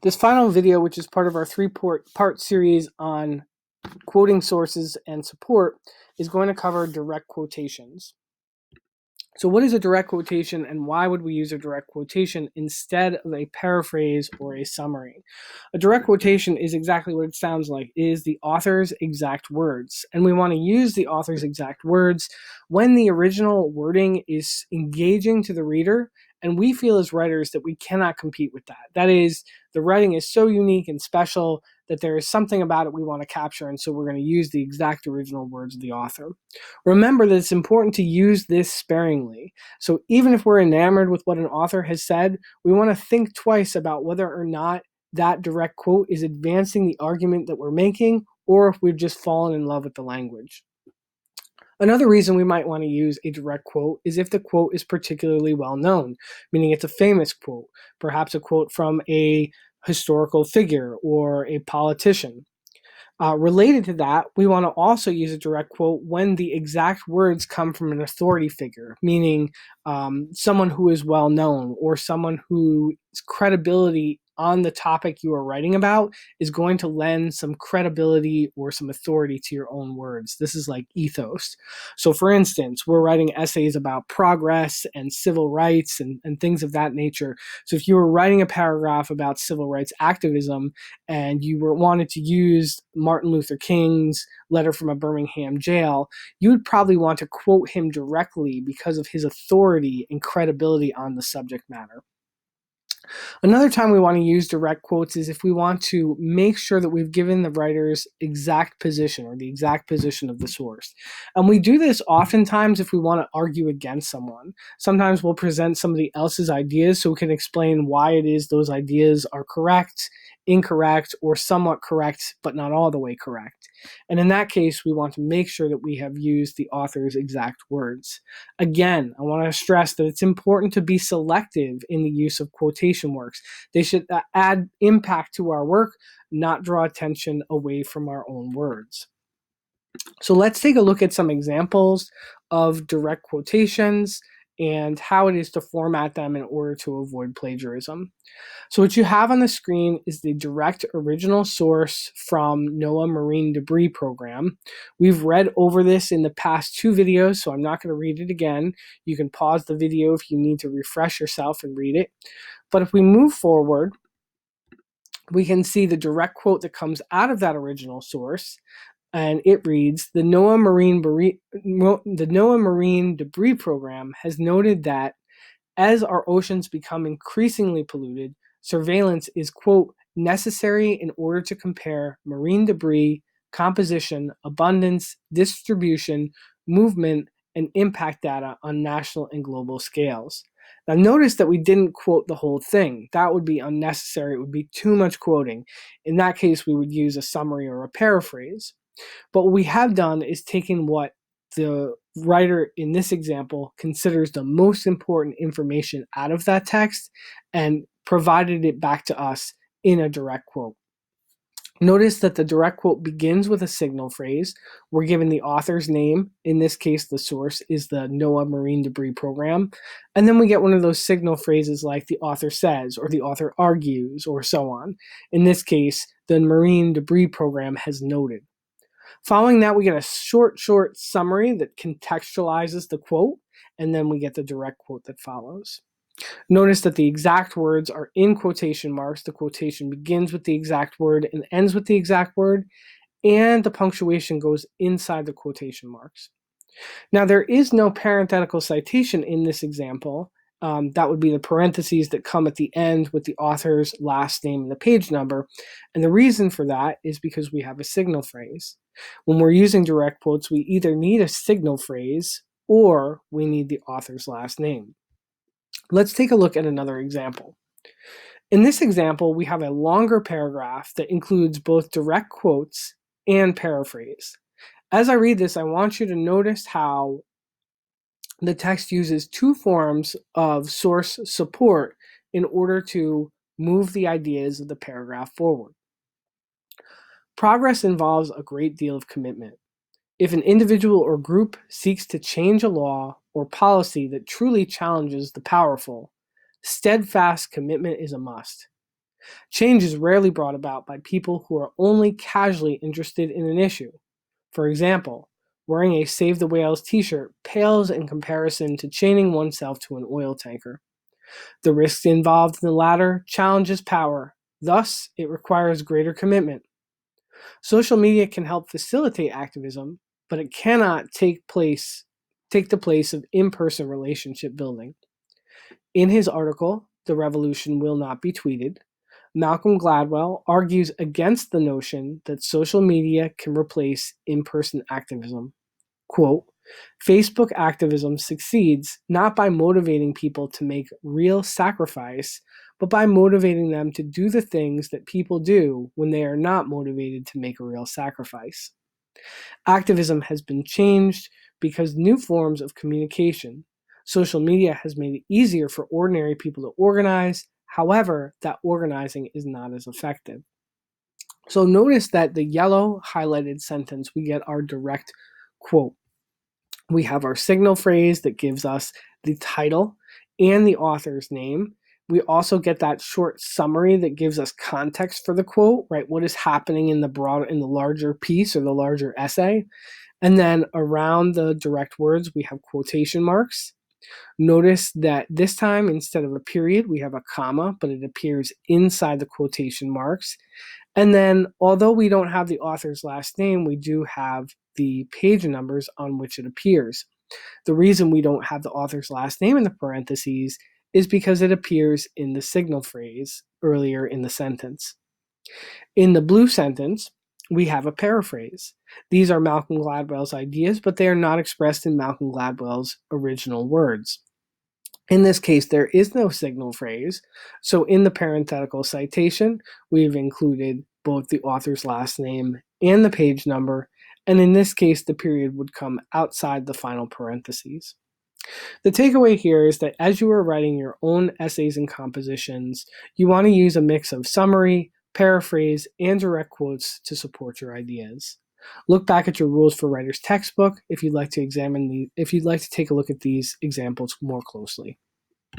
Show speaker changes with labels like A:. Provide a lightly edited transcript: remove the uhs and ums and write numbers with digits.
A: This final video, which is part of our three-part series on quoting sources and support, is going to cover direct quotations. So what is a direct quotation, and why would we use a direct quotation instead of a paraphrase or a summary? A direct quotation is exactly what it sounds like. It is the author's exact words, and we want to use the author's exact words when the original wording is engaging to the reader, and we feel as writers that we cannot compete with that. That is, the writing is so unique and special that there is something about it we want to capture, and so we're going to use the exact original words of the author. Remember that it's important to use this sparingly. So even if we're enamored with what an author has said, we want to think twice about whether or not that direct quote is advancing the argument that we're making, or if we've just fallen in love with the language. Another reason we might want to use a direct quote is if the quote is particularly well known, meaning it's a famous quote, perhaps a quote from a historical figure or a politician. Related to that, we want to also use a direct quote when the exact words come from an authority figure, meaning someone who is well known or someone whose credibility on the topic you are writing about is going to lend some credibility or some authority to your own words. This is like ethos. So for instance, we're writing essays about progress and civil rights and things of that nature. So if you were writing a paragraph about civil rights activism and you wanted to use Martin Luther King's letter from a Birmingham jail, you would probably want to quote him directly because of his authority and credibility on the subject matter. Another time we want to use direct quotes is if we want to make sure that we've given the writer's exact position or the exact position of the source. And we do this oftentimes if we want to argue against someone. Sometimes we'll present somebody else's ideas so we can explain why it is those ideas are correct, incorrect, or somewhat correct, but not all the way correct. And in that case, we want to make sure that we have used the author's exact words. Again, I want to stress that it's important to be selective in the use of quotation marks. They should add impact to our work, not draw attention away from our own words. So let's take a look at some examples of direct quotations and how it is to format them in order to avoid plagiarism. So what you have on the screen is the direct original source from NOAA Marine Debris Program. We've read over this in the past two videos, so I'm not going to read it again. You can pause the video if you need to refresh yourself and read it. But if we move forward, we can see the direct quote that comes out of that original source. And it reads, the NOAA Marine Debris Program has noted that as our oceans become increasingly polluted, surveillance is, quote, necessary in order to compare marine debris, composition, abundance, distribution, movement, and impact data on national and global scales. Now notice that we didn't quote the whole thing. That would be unnecessary. It would be too much quoting. In that case, we would use a summary or a paraphrase. But what we have done is taken what the writer in this example considers the most important information out of that text and provided it back to us in a direct quote. Notice that the direct quote begins with a signal phrase. We're given the author's name. In this case, the source is the NOAA Marine Debris Program. And then we get one of those signal phrases like the author says, or the author argues, or so on. In this case, the Marine Debris Program has noted. Following that, we get a short summary that contextualizes the quote, and then we get the direct quote that follows. Notice that the exact words are in quotation marks. The quotation begins with the exact word and ends with the exact word, and the punctuation goes inside the quotation marks. Now, there is no parenthetical citation in this example. That would be the parentheses that come at the end with the author's last name and the page number. And the reason for that is because we have a signal phrase. When we're using direct quotes, we either need a signal phrase or we need the author's last name. Let's take a look at another example. In this example, we have a longer paragraph that includes both direct quotes and paraphrase. As I read this, I want you to notice how the text uses two forms of source support in order to move the ideas of the paragraph forward. Progress involves a great deal of commitment. If an individual or group seeks to change a law or policy that truly challenges the powerful, steadfast commitment is a must. Change is rarely brought about by people who are only casually interested in an issue. For example, wearing a Save the Whales t-shirt pales in comparison to chaining oneself to an oil tanker. The risks involved in the latter challenges power, thus it requires greater commitment. Social media can help facilitate activism, but it cannot take the place of in-person relationship building. In his article, The Revolution Will Not Be Tweeted, Malcolm Gladwell argues against the notion that social media can replace in-person activism. Quote, Facebook activism succeeds not by motivating people to make real sacrifice, but by motivating them to do the things that people do when they are not motivated to make a real sacrifice. Activism has been changed because new forms of communication. Social media has made it easier for ordinary people to organize. However, that organizing is not as effective. So notice that the yellow highlighted sentence, we get our direct quote. We have our signal phrase that gives us the title and the author's name. We also get that short summary that gives us context for the quote, right? What is happening in the larger piece or the larger essay. And then around the direct words, we have quotation marks. Notice that this time, instead of a period, we have a comma, but it appears inside the quotation marks. And then, although we don't have the author's last name, we do have the page numbers on which it appears. The reason we don't have the author's last name in the parentheses is because it appears in the signal phrase earlier in the sentence. In the blue sentence, we have a paraphrase. These are Malcolm Gladwell's ideas, but they are not expressed in Malcolm Gladwell's original words. In this case, there is no signal phrase, so in the parenthetical citation, we've included both the author's last name and the page number, and in this case, the period would come outside the final parentheses. The takeaway here is that as you are writing your own essays and compositions, you want to use a mix of summary, paraphrase, and direct quotes to support your ideas. Look back at your Rules for Writers textbook if you'd like to take a look at these examples more closely.